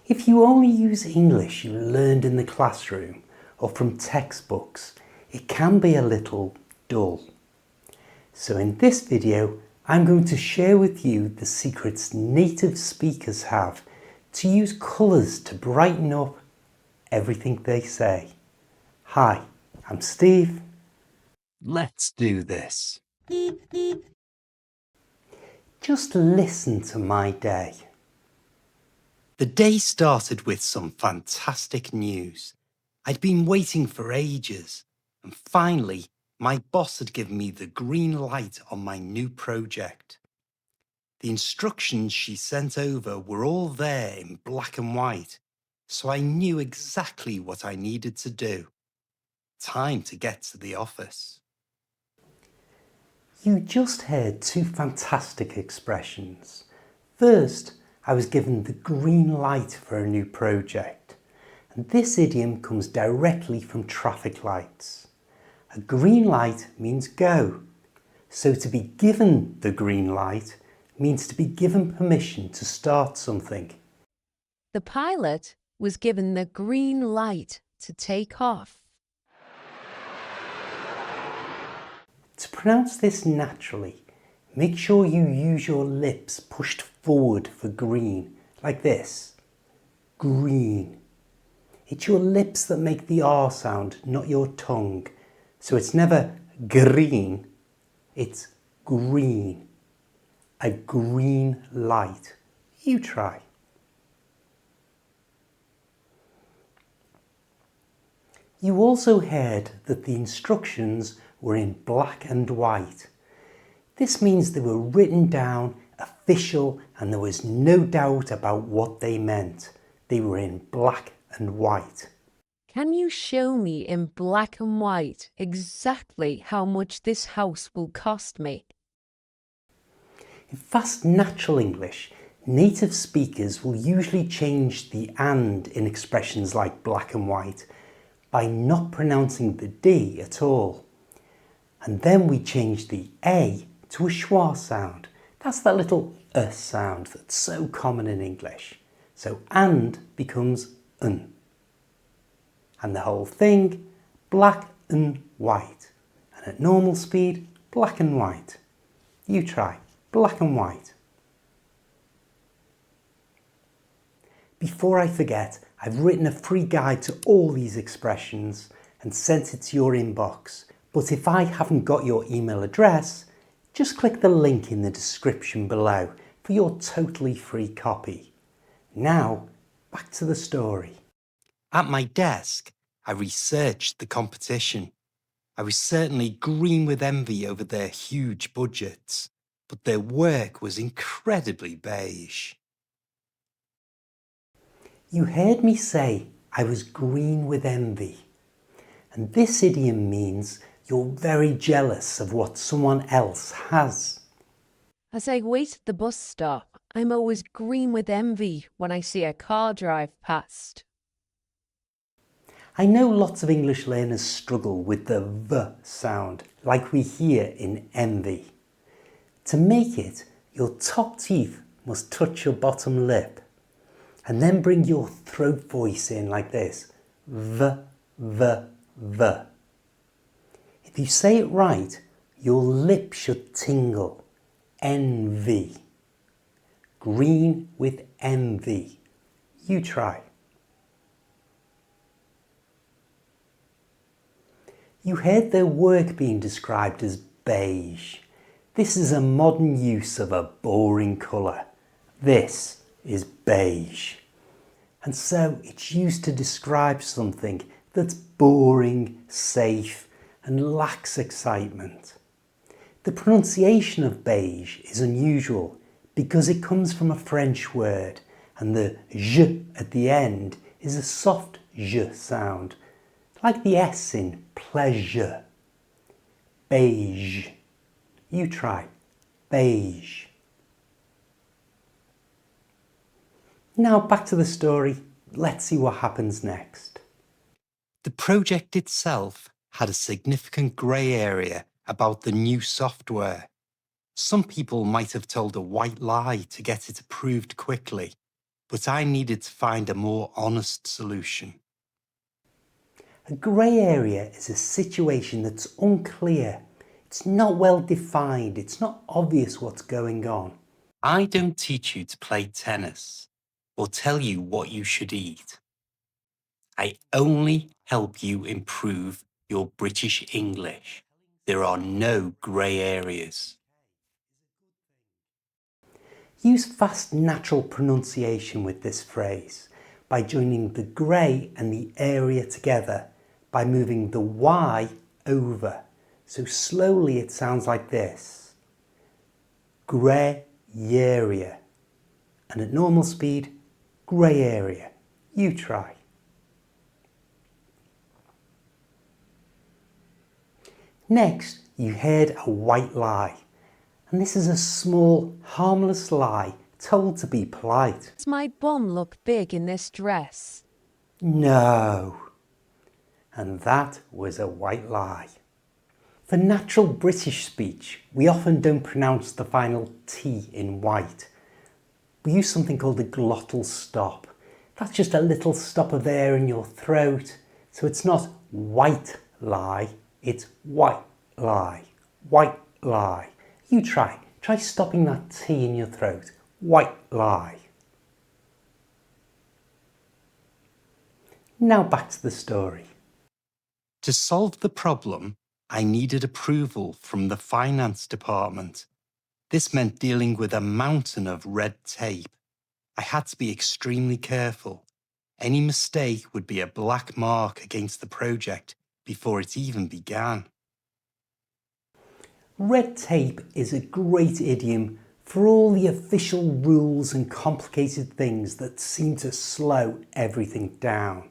If you only use English you learned in the classroom or from textbooks, it can be a little dull. So in this video, I'm going to share with you the secrets native speakers have to use colours to brighten up everything they say. Hi, I'm Steve. Let's do this. Just listen to my day. The day started with some fantastic news. I'd been waiting for ages, and finally, my boss had given me the green light on my new project. The instructions she sent over were all there in black and white, so I knew exactly what I needed to do. Time to get to the office. You just heard two fantastic expressions. First, I was given the green light for a new project, and this idiom comes directly from traffic lights. A green light means go, so to be given the green light means to be given permission to start something. The pilot was given the green light to take off. To pronounce this naturally, make sure you use your lips pushed forward for green, like this. Green. It's your lips that make the R sound, not your tongue. So it's never green, it's green. A green light. You try. You also heard that the instructions were in black and white. This means they were written down, official, and there was no doubt about what they meant. They were in black and white. Can you show me in black and white exactly how much this house will cost me? In fast natural English, native speakers will usually change the and in expressions like black and white by not pronouncing the D at all. And then we change the A to a schwa sound. That's that little sound that's so common in English. So and becomes un. And the whole thing, black and white. And at normal speed, black and white. You try, black and white. Before I forget, I've written a free guide to all these expressions and sent it to your inbox. But if I haven't got your email address, just click the link in the description below for your totally free copy. Now, back to the story. At my desk, I researched the competition. I was certainly green with envy over their huge budgets, but their work was incredibly beige. You heard me say I was green with envy. And this idiom means you're very jealous of what someone else has. As I wait at the bus stop, I'm always green with envy when I see a car drive past. I know lots of English learners struggle with the V sound, like we hear in envy. To make it, your top teeth must touch your bottom lip, and then bring your throat voice in like this. V, V, V. If you say it right, your lip should tingle. Envy. Green with envy. You try. You heard their work being described as beige. This is a modern use of a boring colour. This is beige. And so it's used to describe something that's boring, safe, and lacks excitement. The pronunciation of beige is unusual because it comes from a French word, and the j at the end is a soft j sound, like the S in pleasure. Beige. You try. Beige. Now back to the story. Let's see what happens next. The project itself had a significant grey area about the new software. Some people might have told a white lie to get it approved quickly. but I needed to find a more honest solution. A grey area is a situation that's unclear. It's not well defined. It's not obvious what's going on. I don't teach you to play tennis or tell you what you should eat. I only help you improve your British English. There are no grey areas. Use fast natural pronunciation with this phrase by joining the grey and the area together by moving the Y over. So slowly it sounds like this. Grey area. And at normal speed, grey area. You try. Next, you heard a white lie. And this is a small, harmless lie told to be polite. Does my bum look big in this dress? No. And that was a white lie. For natural British speech, we often don't pronounce the final T in white. We use something called a glottal stop. That's just a little stop of air in your throat. So it's not white lie, it's white lie. White lie. You try. Try stopping that T in your throat. White lie. Now back to the story. To solve the problem, I needed approval from the finance department. This meant dealing with a mountain of red tape. I had to be extremely careful. Any mistake would be a black mark against the project before it even began. Red tape is a great idiom for all the official rules and complicated things that seem to slow everything down.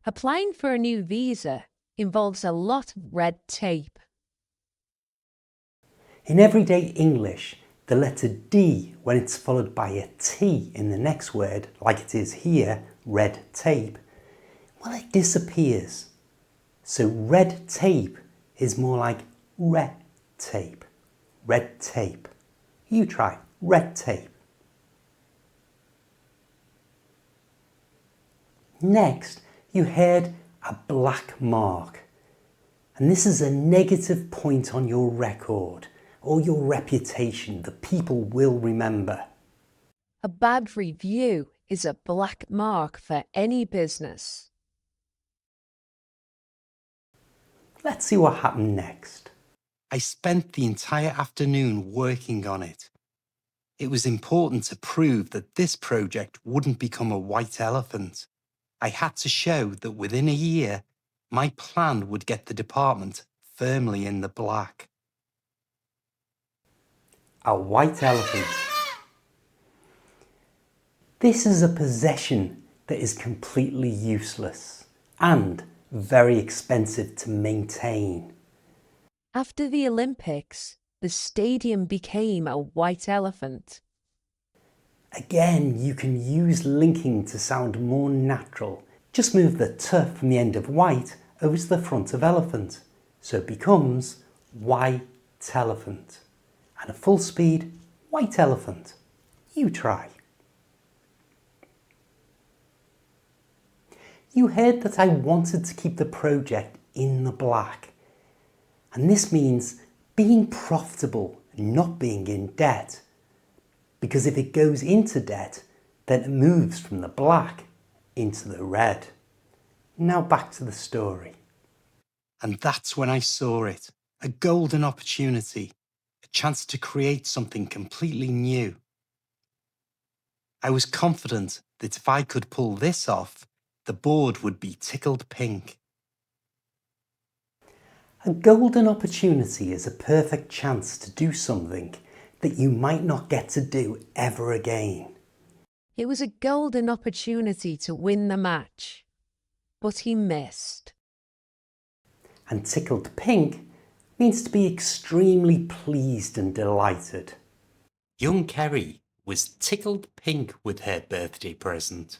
Applying for a new visa involves a lot of red tape. In everyday English, the letter D, when it's followed by a T in the next word, like it is here, red tape, well, it disappears. So red tape is more like red tape. Red tape. You try. Red tape. Next, you heard a black mark. And this is a negative point on your record or your reputation that people will remember. A bad review is a black mark for any business. Let's see what happened next. I spent the entire afternoon working on it. It was important to prove that this project wouldn't become a white elephant. I had to show that within a year, my plan would get the department firmly in the black. A white elephant. This is a possession that is completely useless and very expensive to maintain. After the Olympics, the stadium became a white elephant. Again, you can use linking to sound more natural. Just move the T from the end of white over to the front of elephant. So it becomes white elephant. And at full speed, white elephant. You try. You heard that I wanted to keep the project in the black. And this means being profitable, not being in debt. Because if it goes into debt, then it moves from the black into the red. Now back to the story. And that's when I saw it, a golden opportunity, a chance to create something completely new. I was confident that if I could pull this off, the board would be tickled pink. A golden opportunity is a perfect chance to do something that you might not get to do ever again. It was a golden opportunity to win the match, but he missed. And tickled pink means to be extremely pleased and delighted. Young Kerry was tickled pink with her birthday present.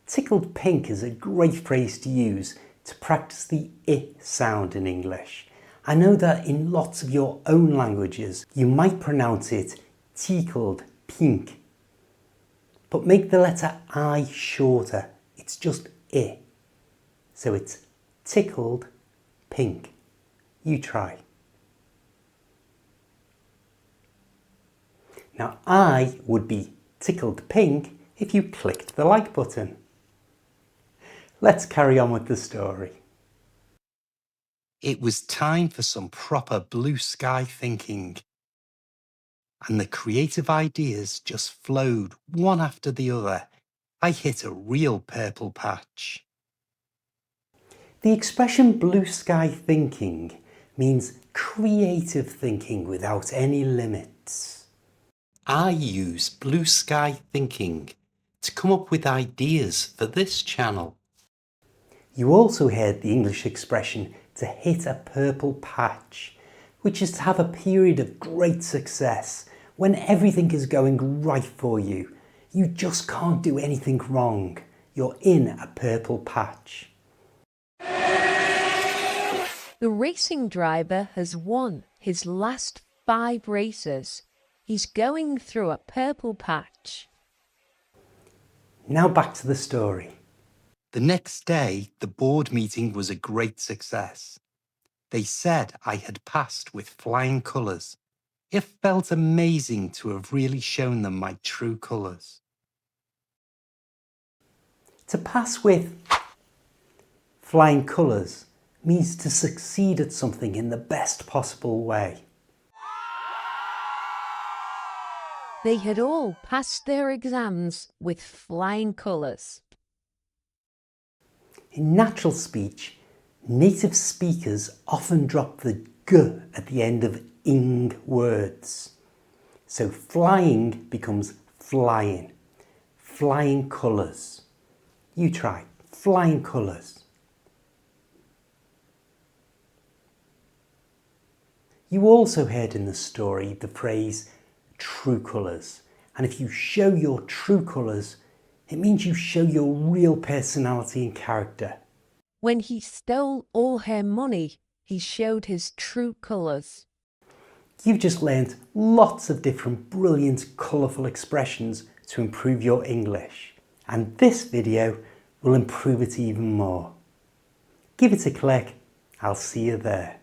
Tickled pink is a great phrase to use to practice the I sound in English. I know that in lots of your own languages, you might pronounce it tickled, pink. But make the letter I shorter. It's just I. So it's tickled pink. You try. Now I would be tickled pink if you clicked the like button. Let's carry on with the story. It was time for some proper blue sky thinking. And the creative ideas just flowed one after the other. I hit a real purple patch. The expression blue sky thinking means creative thinking without any limits. I use blue sky thinking to come up with ideas for this channel. You also heard the English expression to hit a purple patch, which is to have a period of great success when everything is going right for you. You just can't do anything wrong. You're in a purple patch. The racing driver has won his last 5 races. He's going through a purple patch. Now back to the story. The next day, the board meeting was a great success. They said I had passed with flying colours. It felt amazing to have really shown them my true colours. To pass with flying colours means to succeed at something in the best possible way. They had all passed their exams with flying colours. In natural speech, native speakers often drop the g at the end of ing words. So flying becomes flying. Flying colours. You try. Flying colours. You also heard in the story the phrase true colours. And if you show your true colours, it means you show your real personality and character. When he stole all her money, he showed his true colours. You've just learned lots of different brilliant, colourful expressions to improve your English. And this video will improve it even more. Give it a click. I'll see you there.